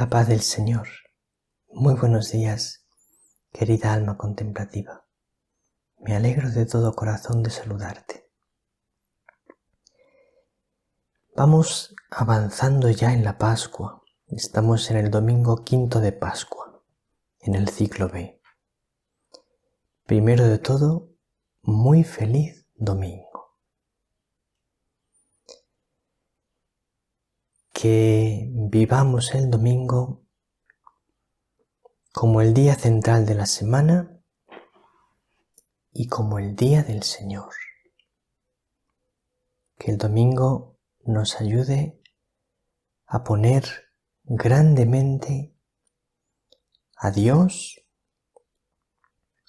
La paz del Señor. Muy buenos días, querida alma contemplativa. Me alegro de todo corazón de saludarte. Vamos avanzando ya en la Pascua. Estamos en el domingo quinto de Pascua, en el ciclo B. Primero de todo, muy feliz domingo. Que vivamos el domingo como el día central de la semana y como el día del Señor. Que el domingo nos ayude a poner grandemente a Dios,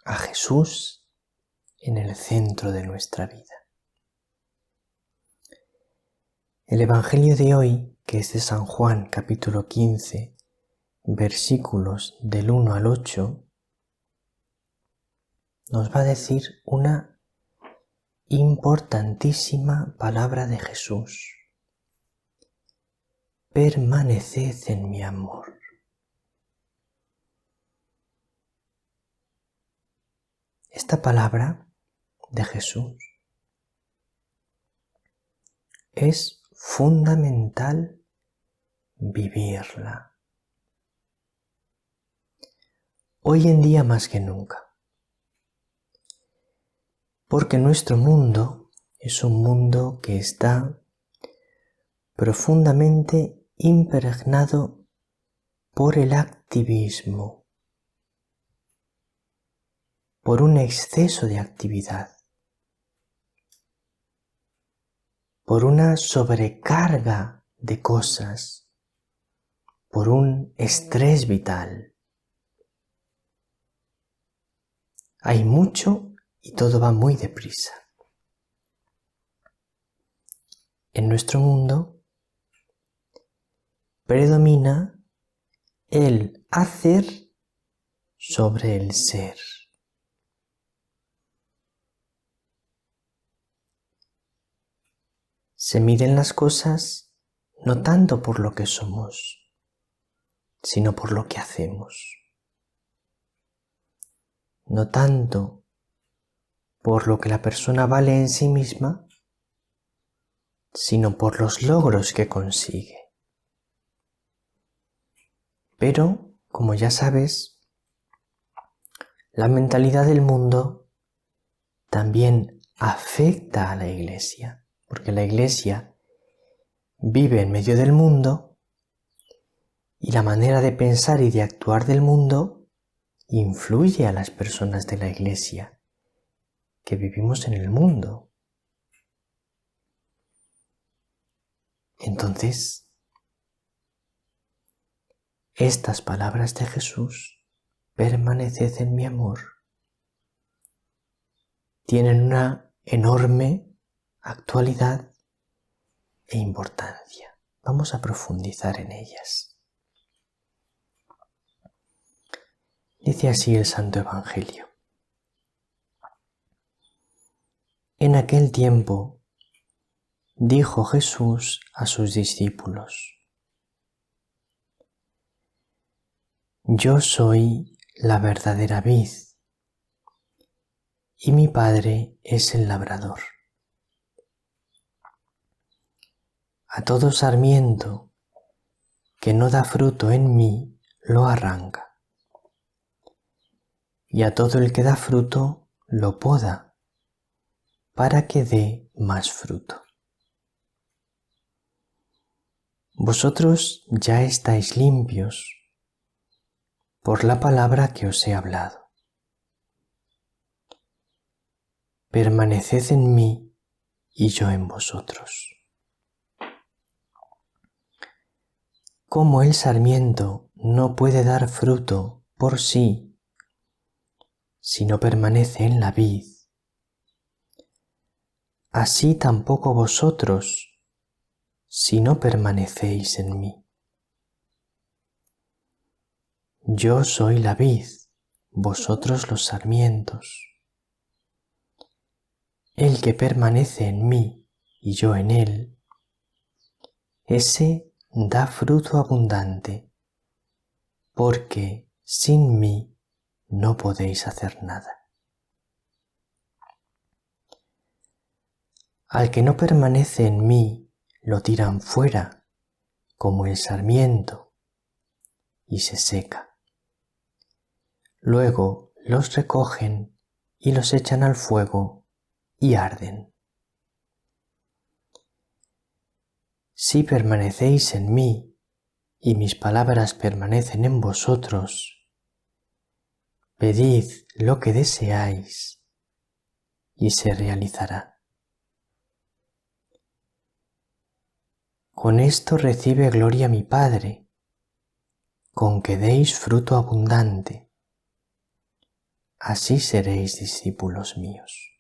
a Jesús, en el centro de nuestra vida. El Evangelio de hoy, que es de San Juan, capítulo 15, versículos del 1 al 8, nos va a decir una importantísima palabra de Jesús. Permaneced en mi amor. Esta palabra de Jesús es fundamental vivirla. Hoy en día más que nunca. Porque nuestro mundo es un mundo que está profundamente impregnado por el activismo, por un exceso de actividad, por una sobrecarga de cosas, por un estrés vital. Hay mucho y todo va muy deprisa. En nuestro mundo predomina el hacer sobre el ser. Se miden las cosas no tanto por lo que somos, sino por lo que hacemos. No tanto por lo que la persona vale en sí misma, sino por los logros que consigue. Pero, como ya sabes, la mentalidad del mundo también afecta a la Iglesia, porque la Iglesia vive en medio del mundo y la manera de pensar y de actuar del mundo influye a las personas de la Iglesia que vivimos en el mundo. Entonces, estas palabras de Jesús, permaneced en mi amor, tienen una enorme actualidad e importancia. Vamos a profundizar en ellas. Dice así el Santo Evangelio. En aquel tiempo dijo Jesús a sus discípulos: Yo soy la verdadera vid, y mi Padre es el labrador. A todo sarmiento que no da fruto en mí, lo arranca, y a todo el que da fruto, lo poda, para que dé más fruto. Vosotros ya estáis limpios por la palabra que os he hablado. Permaneced en mí y yo en vosotros. Como el sarmiento no puede dar fruto por sí si no permanece en la vid, así tampoco vosotros si no permanecéis en mí. Yo soy la vid, vosotros los sarmientos. El que permanece en mí y yo en él, ese da fruto abundante, porque sin mí no podéis hacer nada. Al que no permanece en mí, lo tiran fuera como el sarmiento y se seca. Luego los recogen y los echan al fuego y arden. Si permanecéis en mí y mis palabras permanecen en vosotros, pedid lo que deseáis y se realizará. Con esto recibe gloria mi Padre, con que deis fruto abundante. Así seréis discípulos míos.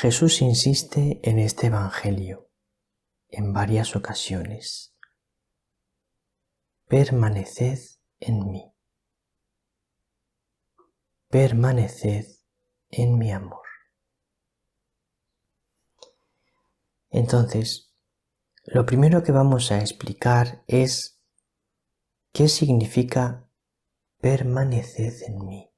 Jesús insiste en este Evangelio en varias ocasiones. Permaneced en mí. Permaneced en mi amor. Entonces, lo primero que vamos a explicar es qué significa permaneced en mí.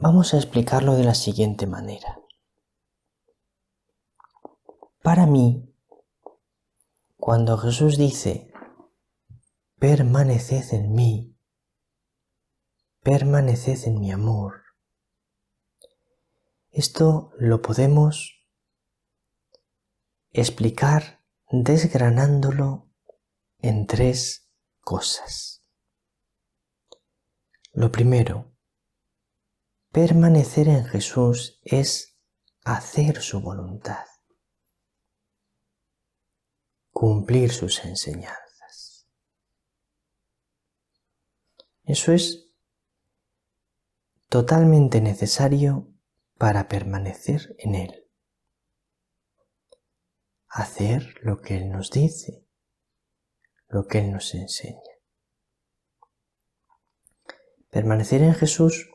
Vamos a explicarlo de la siguiente manera. Para mí, cuando Jesús dice permaneced en mí, permaneced en mi amor, esto lo podemos explicar desgranándolo en tres cosas. Lo primero, permanecer en Jesús es hacer su voluntad, cumplir sus enseñanzas. Eso es totalmente necesario para permanecer en Él. Hacer lo que Él nos dice, lo que Él nos enseña. Permanecer en Jesús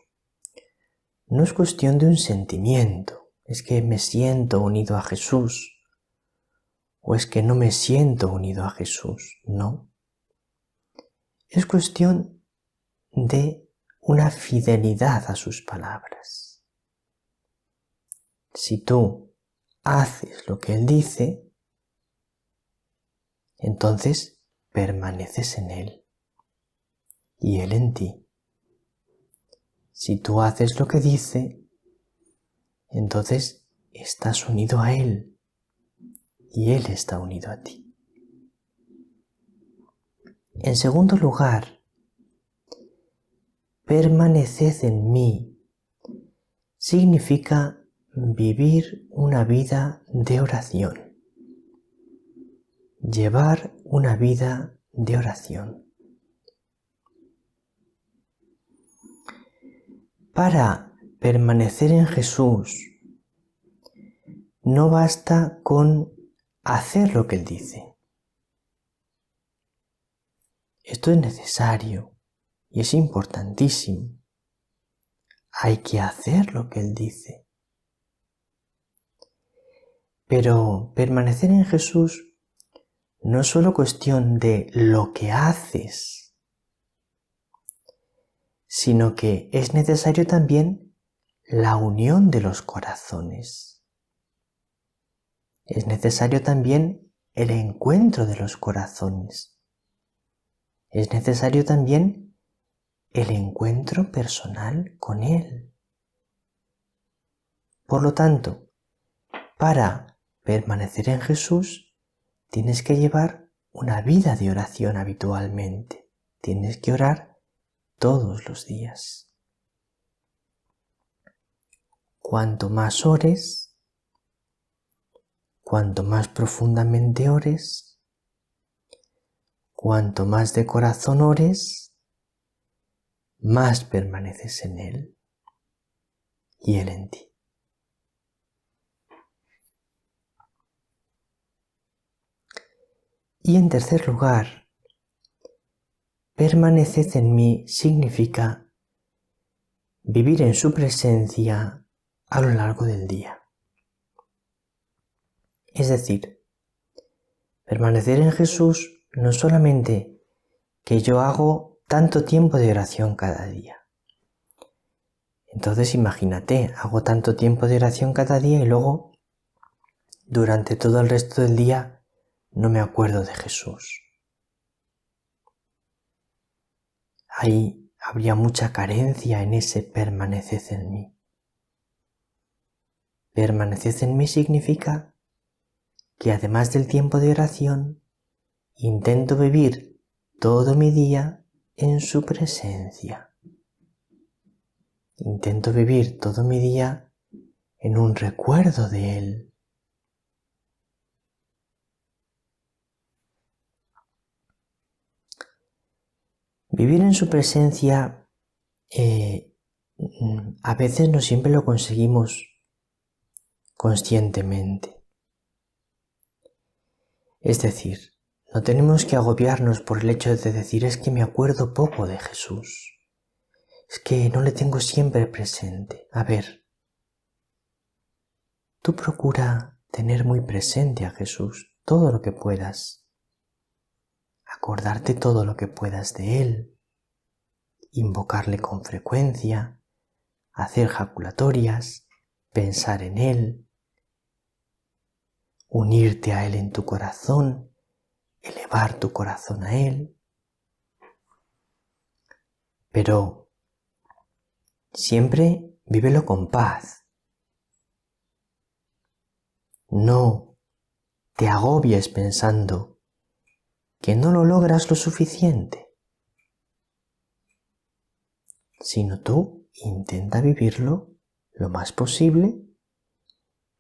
no es cuestión de un sentimiento, es que me siento unido a Jesús, o es que no me siento unido a Jesús, no. Es cuestión de una fidelidad a sus palabras. Si tú haces lo que Él dice, entonces permaneces en Él y Él en ti. Si tú haces lo que dice, entonces estás unido a Él y Él está unido a ti. En segundo lugar, permaneced en mí significa vivir una vida de oración, llevar una vida de oración. Para permanecer en Jesús, no basta con hacer lo que Él dice. Esto es necesario y es importantísimo. Hay que hacer lo que Él dice. Pero permanecer en Jesús no es solo cuestión de lo que haces, sino que es necesario también la unión de los corazones. Es necesario también el encuentro de los corazones. Es necesario también el encuentro personal con Él. Por lo tanto, para permanecer en Jesús, tienes que llevar una vida de oración habitualmente. Tienes que orar todos los días. Cuanto más ores, cuanto más profundamente ores, cuanto más de corazón ores, más permaneces en Él. y Él en ti. Y en tercer lugar, permaneced en mí significa vivir en su presencia a lo largo del día. Es decir, permanecer en Jesús no solamente que yo hago tanto tiempo de oración cada día. Entonces imagínate, hago tanto tiempo de oración cada día y luego durante todo el resto del día no me acuerdo de Jesús. Ahí habría mucha carencia en ese permaneced en mí. Permaneced en mí significa que además del tiempo de oración, intento vivir todo mi día en su presencia. Intento vivir todo mi día en un recuerdo de Él. Vivir en su presencia a veces no siempre lo conseguimos conscientemente. Es decir, no tenemos que agobiarnos por el hecho de decir es que me acuerdo poco de Jesús, es que no le tengo siempre presente. A ver, tú procura tener muy presente a Jesús todo lo que puedas, acordarte todo lo que puedas de Él, invocarle con frecuencia, hacer jaculatorias, pensar en Él, unirte a Él en tu corazón, elevar tu corazón a Él. Pero siempre vívelo con paz. No te agobies pensando que no lo logras lo suficiente, sino tú intenta vivirlo lo más posible.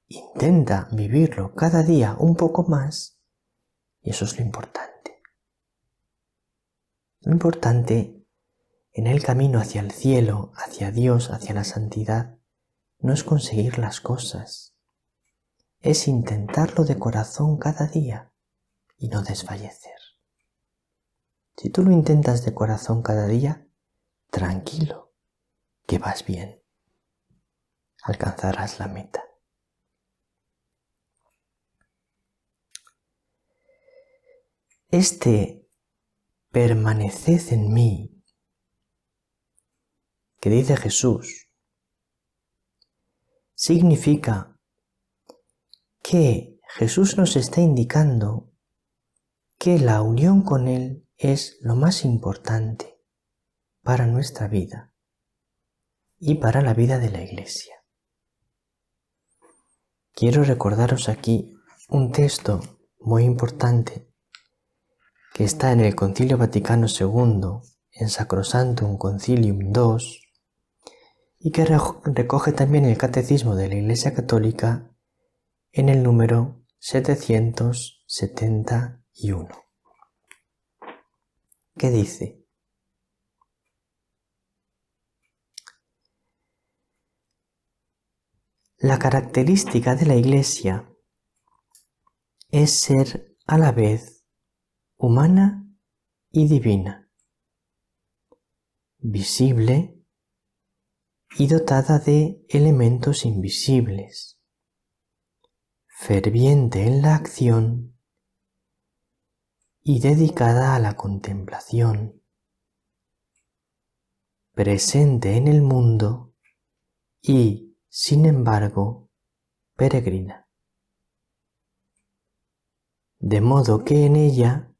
Intenta vivirlo cada día un poco más y eso es lo importante. Lo importante en el camino hacia el cielo, hacia Dios, hacia la santidad, no es conseguir las cosas, es intentarlo de corazón cada día y no desfallecer. Si tú lo intentas de corazón cada día, tranquilo, que vas bien, alcanzarás la meta. Este permaneced en mí, que dice Jesús, significa que Jesús nos está indicando que la unión con Él es lo más importante para nuestra vida y para la vida de la Iglesia. Quiero recordaros aquí un texto muy importante que está en el Concilio Vaticano II, en Sacrosanctum Concilium II, y que recoge también el Catecismo de la Iglesia Católica en el número 771, que dice: la característica de la Iglesia es ser a la vez humana y divina, visible y dotada de elementos invisibles, ferviente en la acción y dedicada a la contemplación, presente en el mundo y, sin embargo, peregrina. De modo que en ella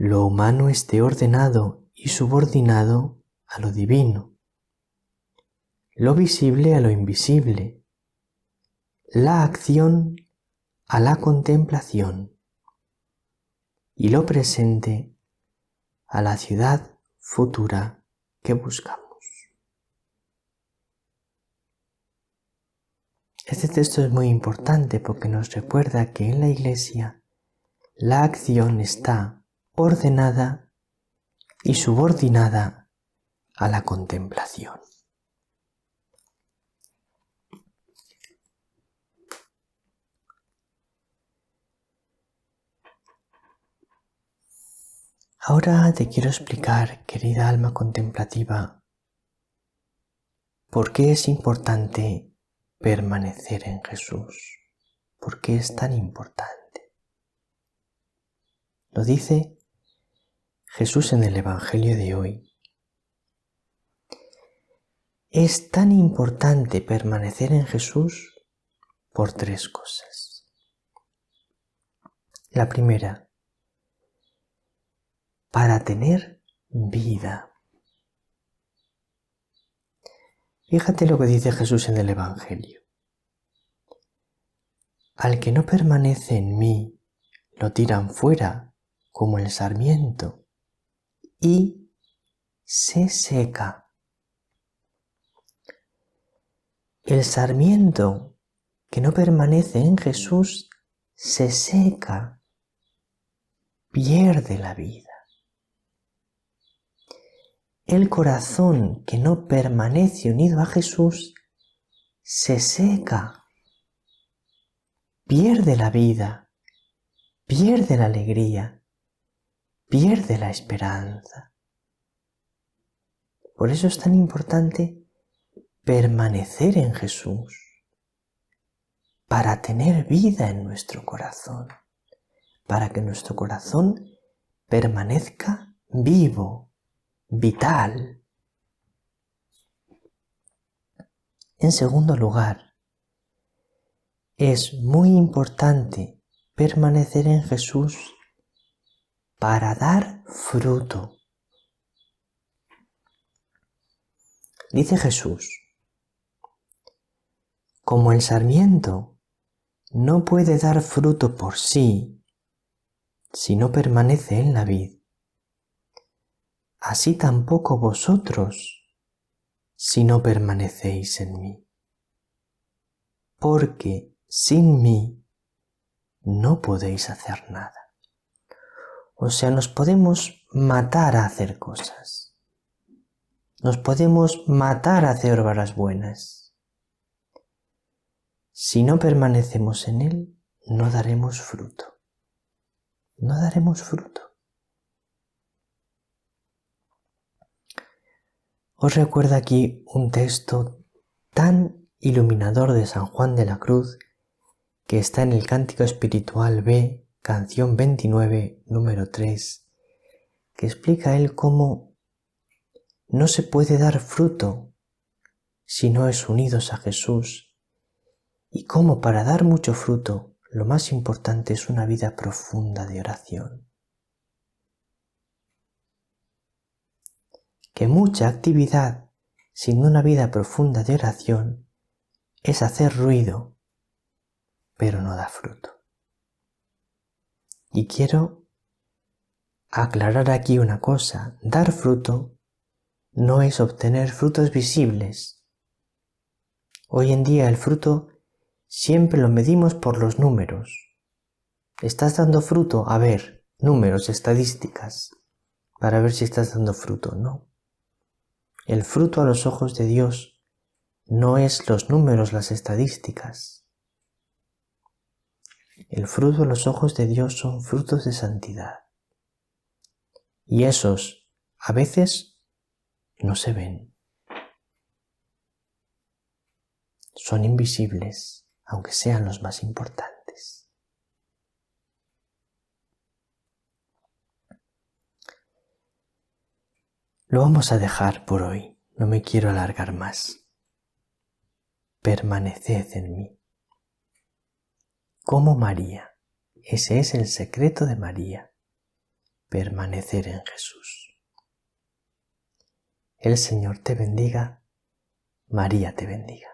lo humano esté ordenado y subordinado a lo divino, lo visible a lo invisible, la acción a la contemplación y lo presente a la ciudad futura que buscamos. Este texto es muy importante porque nos recuerda que en la Iglesia la acción está ordenada y subordinada a la contemplación. Ahora te quiero explicar, querida alma contemplativa, por qué es importante permanecer en Jesús. ¿Por qué es tan importante? Lo dice Jesús en el Evangelio de hoy. Es tan importante permanecer en Jesús por tres cosas. La primera, para tener vida. Fíjate lo que dice Jesús en el Evangelio. Al que no permanece en mí, lo tiran fuera como el sarmiento y se seca. El sarmiento que no permanece en Jesús se seca, pierde la vida. El corazón que no permanece unido a Jesús se seca, pierde la vida, pierde la alegría, pierde la esperanza. Por eso es tan importante permanecer en Jesús, para tener vida en nuestro corazón, para que nuestro corazón permanezca vivo, vital. En segundo lugar, es muy importante permanecer en Jesús para dar fruto. Dice Jesús, como el sarmiento no puede dar fruto por sí si no permanece en la vid, así tampoco vosotros si no permanecéis en mí. Porque sin mí no podéis hacer nada. O sea, nos podemos matar a hacer cosas. Nos podemos matar a hacer obras buenas. Si no permanecemos en Él, no daremos fruto. No daremos fruto. Os recuerdo aquí un texto tan iluminador de San Juan de la Cruz que está en el Cántico Espiritual B, canción 29, número 3, que explica él cómo no se puede dar fruto si no es unidos a Jesús y cómo para dar mucho fruto lo más importante es una vida profunda de oración. Que mucha actividad sin una vida profunda de oración es hacer ruido, pero no da fruto. Y quiero aclarar aquí una cosa, dar fruto no es obtener frutos visibles. Hoy en día el fruto siempre lo medimos por los números. ¿Estás dando fruto? A ver, números, estadísticas, para ver si estás dando fruto. No. El fruto a los ojos de Dios no es los números, las estadísticas. El fruto a los ojos de Dios son frutos de santidad. Y esos, a veces, no se ven. Son invisibles, aunque sean los más importantes. Lo vamos a dejar por hoy. No me quiero alargar más. Permaneced en mí. Como María. Ese es el secreto de María. Permanecer en Jesús. El Señor te bendiga. María te bendiga.